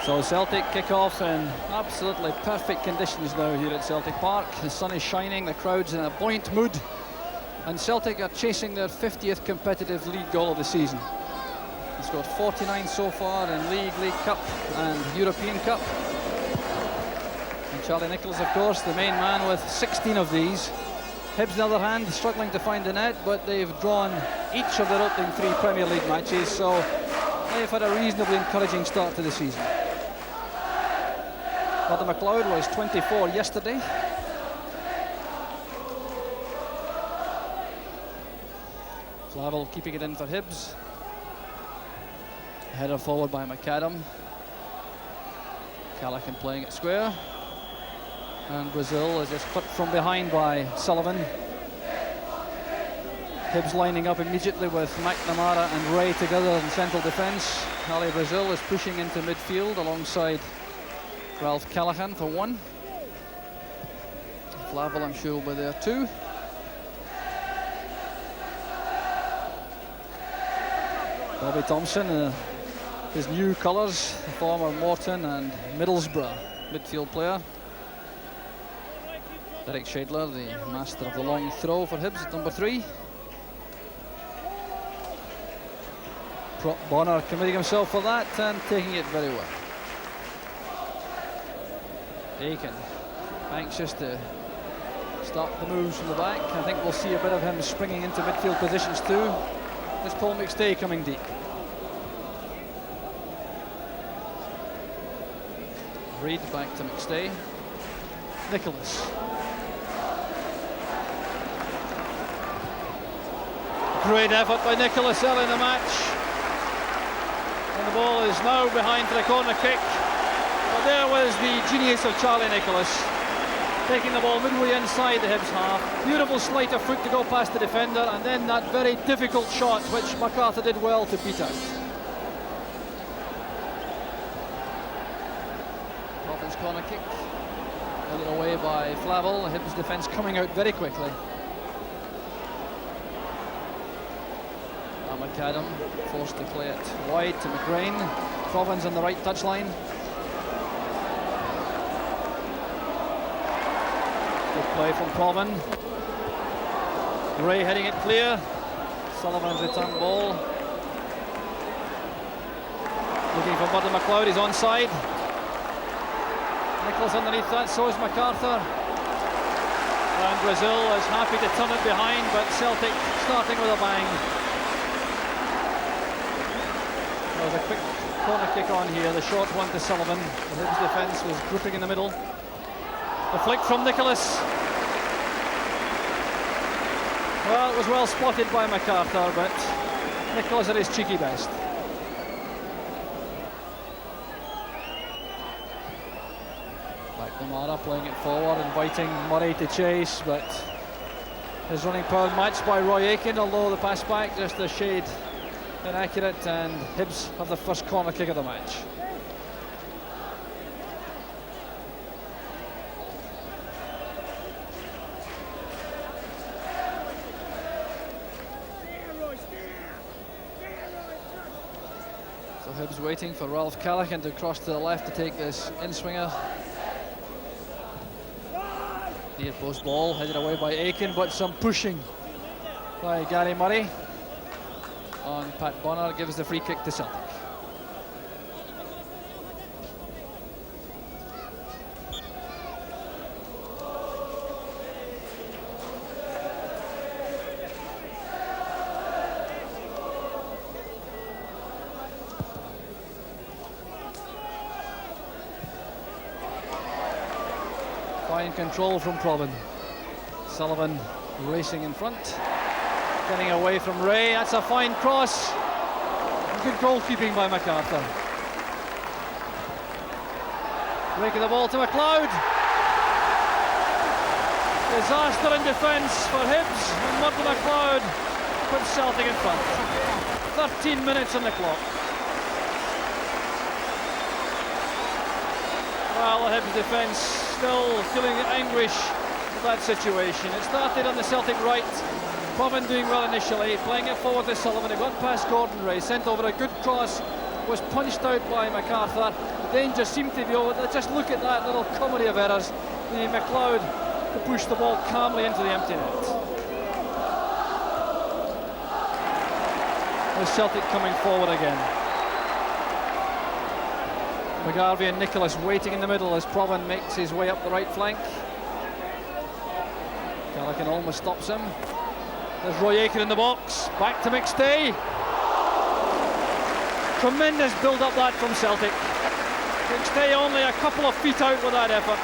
So Celtic kick off in absolutely perfect conditions now here at Celtic Park. The sun is shining, the crowd's in a buoyant mood, and Celtic are chasing their 50th competitive league goal of the season. He's got 49 so far in League Cup and European Cup. And Charlie Nicholas, of course, the main man with 16 of these. Hibs, on the other hand, struggling to find the net, but they've drawn each of their opening 3 Premier League matches, so they've had a reasonably encouraging start to the season. Murdo MacLeod was 24 yesterday. Flavel keeping it in for Hibs. Header forward by McAdam. Callaghan playing it square. And Brazil is just clipped from behind by Sullivan. Hibs lining up immediately with McNamara and Ray together in central defence. Ali Brazil is pushing into midfield alongside Ralph Callaghan for one. Flavel, I'm sure, will be there too. Bobby Thompson, his new colours, the former Morton and Middlesbrough midfield player. Derek Shadler, the master of the long throw for Hibs at number 3. Bonner committing himself for that and taking it very well. Aiken, anxious to start the moves from the back. I think we'll see a bit of him springing into midfield positions too. There's Paul McStay coming deep. Reid back to McStay. Nicholas. Great effort by Nicholas early in the match. And the ball is now behind for the corner kick. But there was the genius of Charlie Nicholas, taking the ball midway inside the Hibs half. Beautiful sleight of foot to go past the defender, and then that very difficult shot which MacArthur did well to beat out. Robin's corner kick, headed away by Flavel. The Hibs defence coming out very quickly. McAdam forced to play it wide to McGrain. Provin's on the right touchline. Good play from Provin. Ray heading it clear. Sullivan's return ball. Looking for Murdo MacLeod, he's onside. Nicholas underneath that, so is MacArthur. And Brazil is happy to turn it behind, but Celtic starting with a bang. There was a quick corner kick on here, the short one to Sullivan. The Hibs defence was grouping in the middle. The flick from Nicholas. Well, it was well spotted by MacArthur, but Nicholas at his cheeky best. McNamara playing it forward, inviting Murray to chase, but his running power matched by Roy Aitken, although the pass back just a shade inaccurate, and Hibs have the first corner kick of the match. So Hibs waiting for Ralph Callaghan to cross to the left to take this in-swinger. Near post ball, headed away by Aitken, but some pushing by Gary Murray. On Pat Bonner gives the free kick to Celtic. Fine control from Provin. Sullivan racing in front. Getting away from Ray, that's a fine cross. Good goalkeeping by MacArthur. Breaking the ball to MacLeod. Disaster in defence for Hibs, and Murdo MacLeod puts Celtic in front. 13 minutes on the clock. Well, the Hibs defence still feeling the anguish of that situation. It started on the Celtic right. Provin doing well initially, playing it forward to Sullivan. He got past Gordon Ray, sent over a good cross was punched out by MacArthur. The danger seemed to be over. Just look at that little comedy of errors. MacLeod to push the ball calmly into the empty net. With Celtic coming forward again. McGarvey and Nicholas waiting in the middle as Provan makes his way up the right flank. Callaghan almost stops him. There's Roy Aitken in the box. Back to McStay. Tremendous build-up that from Celtic. McStay only a couple of feet out with that effort.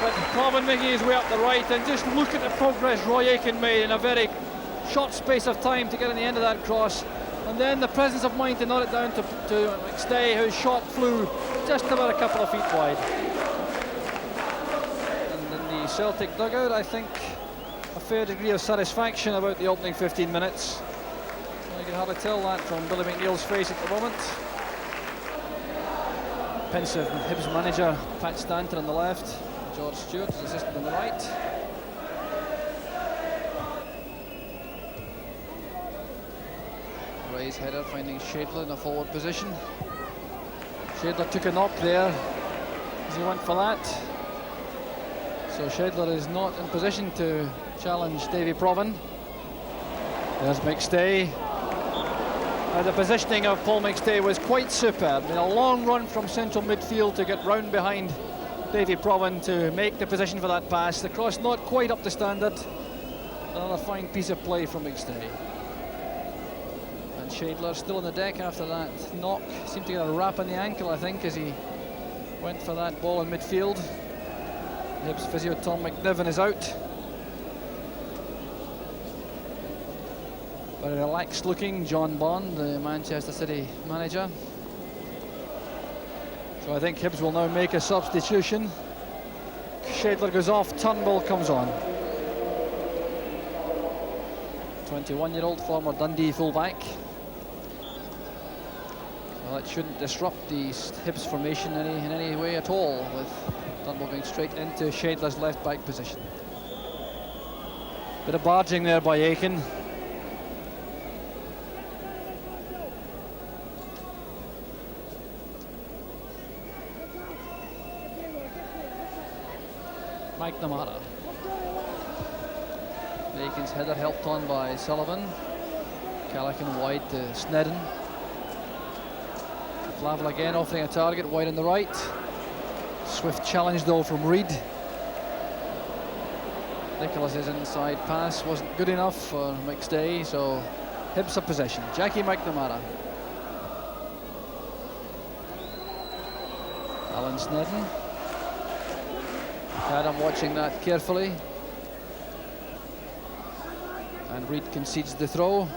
But Provan making his way up the right, and just look at the progress Roy Aitken made in a very short space of time to get on the end of that cross. And then the presence of mind to knock it down to McStay, whose shot flew just about a couple of feet wide. And in the Celtic dugout, I think a fair degree of satisfaction about the opening 15 minutes. You can hardly tell that from Billy McNeill's face at the moment. Pensive Hibs manager Pat Stanton on the left, George Stewart, his assistant on the right. Ray's header finding Shadler in a forward position. Shadler took a knock there as he went for that. So Shadler is not in position to challenge Davy Provan. There's McStay. The positioning of Paul McStay was quite superb. A long run from central midfield to get round behind Davy Provan to make the position for that pass. The cross not quite up to standard. Another fine piece of play from McStay. And Shadler still on the deck after that knock. Seemed to get a wrap on the ankle, I think, as he went for that ball in midfield. Hibs physio Tom McNiven is out. Very relaxed looking John Bond, the Manchester City manager. So I think Hibs will now make a substitution. Shadler goes off, Turnbull comes on. 21-year-old former Dundee fullback. Well, it shouldn't disrupt the Hibs formation in any way at all, with Turnbull going straight into Shadler's left back position. Bit of barging there by Aitken. McNamara. Aiken's header helped on by Sullivan. Callaghan wide to Snedden. Flavel again offering a target wide on the right. Swift challenge though from Reid. Nicholas's inside pass wasn't good enough for McStay, so Hibs have possession. Jackie McNamara. Alan Snedden. Adam watching that carefully. And Reid concedes the throw.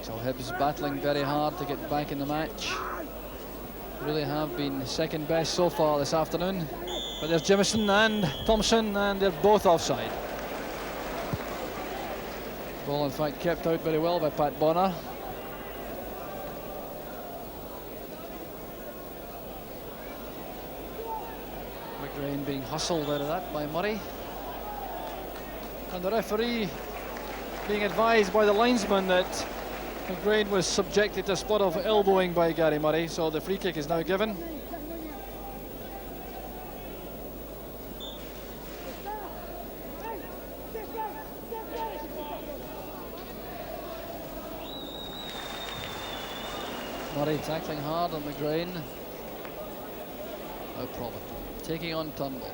So Hibs battling very hard to get back in the match. Really have been second best so far this afternoon. But there's Jimison and Thompson, and they're both offside. Ball in fact kept out very well by Pat Bonner. McGrain being hustled out of that by Murray. And the referee being advised by the linesman that McGrain was subjected to a spot of elbowing by Gary Murray, so the free kick is now given. Murray tackling hard on McGrain. No problem. Taking on Turnbull.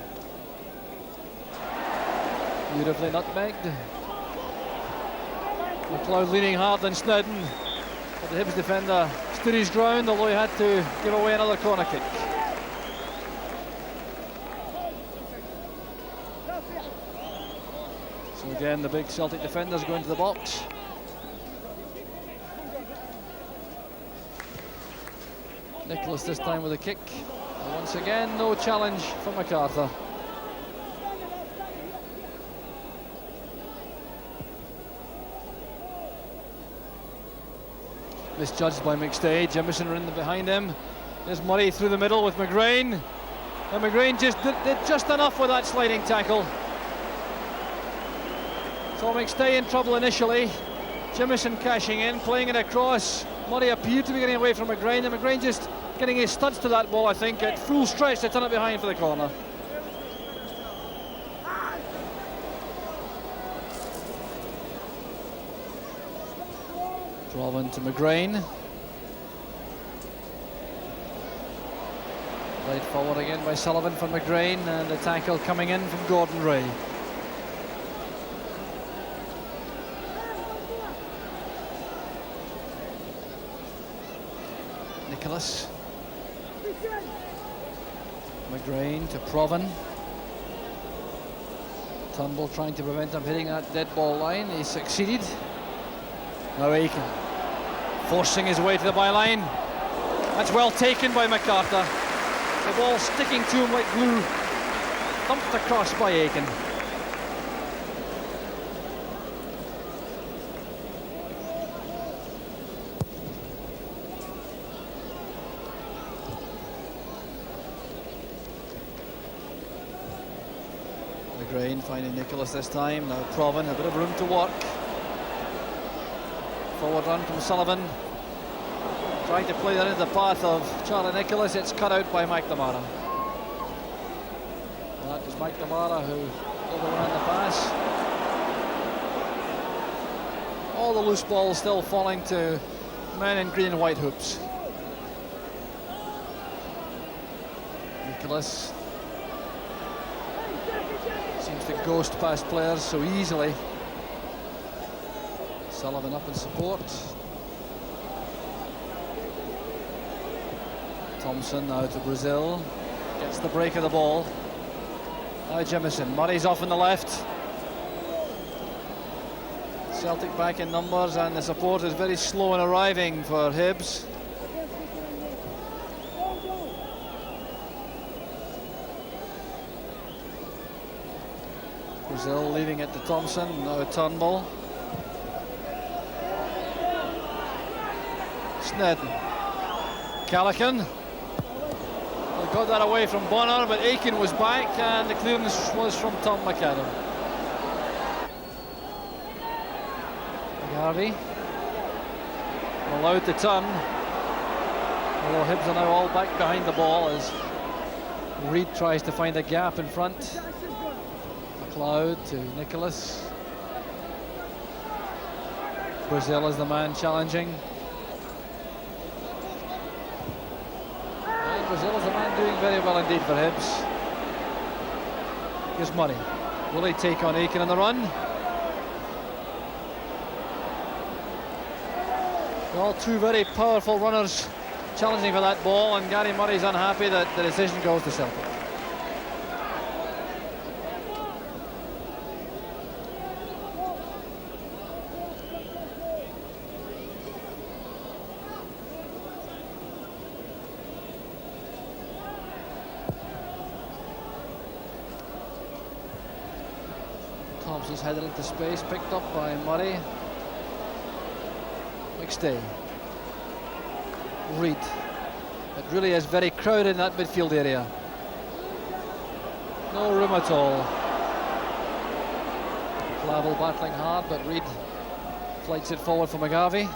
Beautifully nutmegged. MacLeod leaning hard on Snedden. But the Hibs defender stood his ground, although he had to give away another corner kick. So again, the big Celtic defenders go into the box. Nicholas this time with a kick. And once again, no challenge from MacArthur. Misjudged by McStay. Jimison running behind him. There's Murray through the middle with McGrain. And McGrain just did just enough with that sliding tackle. So McStay in trouble initially. Jimison cashing in, playing it across. Murray appeared to be getting away from McGrain, and McGrain just getting his studs to that ball, I think, at full stretch to turn it behind for the corner. Provan to McGrain. Played forward again by Sullivan for McGrain, and the tackle coming in from Gordon Ray. Nicholas. McGrain to Provan. Turnbull trying to prevent him hitting that dead ball line. He succeeded. Now Aiken forcing his way to the byline. That's well taken by MacArthur. The ball sticking to him like glue. Thumped across by Aiken. McGrain finding Nicholas this time. Now Provan, a bit of room to work. Forward run from Sullivan. Trying to play that into the path of Charlie Nicholas. It's cut out by McNamara. That was McNamara who overran the pass. All the loose balls still falling to men in green and white hoops. Nicholas seems to ghost past players so easily. Sullivan up in support. Thompson now to Brazil. Gets the break of the ball. Now Jimison. Murray's off on the left. Celtic back in numbers, and the support is very slow in arriving for Hibs. Brazil leaving it to Thompson. Now Turnbull. Snedden. Callaghan. Well, got that away from Bonner, but Aiken was back, and the clearance was from Tom McAdam. McGarvey allowed to turn, although Hibs are now all back behind the ball as Reid tries to find a gap in front. MacLeod to Nicholas. Brazil is the man challenging. Brazil is a man doing very well indeed for Hibs. Here's Murray. Will he take on Aiken on the run? Well, two very powerful runners challenging for that ball, and Gary Murray's unhappy that the decision goes to Celtic. Thompson's headed into space, picked up by Murray. McStay. Reid. It really is very crowded in that midfield area. No room at all. Clavel battling hard, but Reid flights it forward for McGarvey.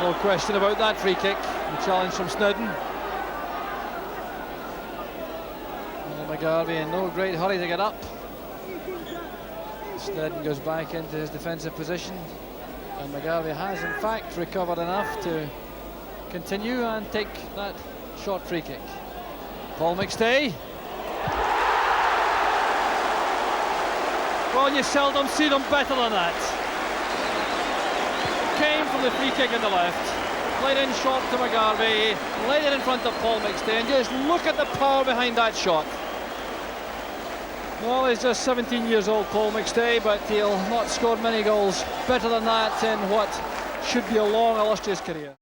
No question about that free kick. The challenge from Snedden. Well, McGarvey in no great hurry to get up. Snedden goes back into his defensive position, and McGarvey has in fact recovered enough to continue and take that short free kick. Paul McStay. Well, you seldom see them better than that. Came from the free kick in the left, played in short to McGarvey, laid it in front of Paul McStay, and just look at the power behind that shot. Well, he's just 17 years old, Paul McStay, but he'll not score many goals better than that in what should be a long, illustrious career.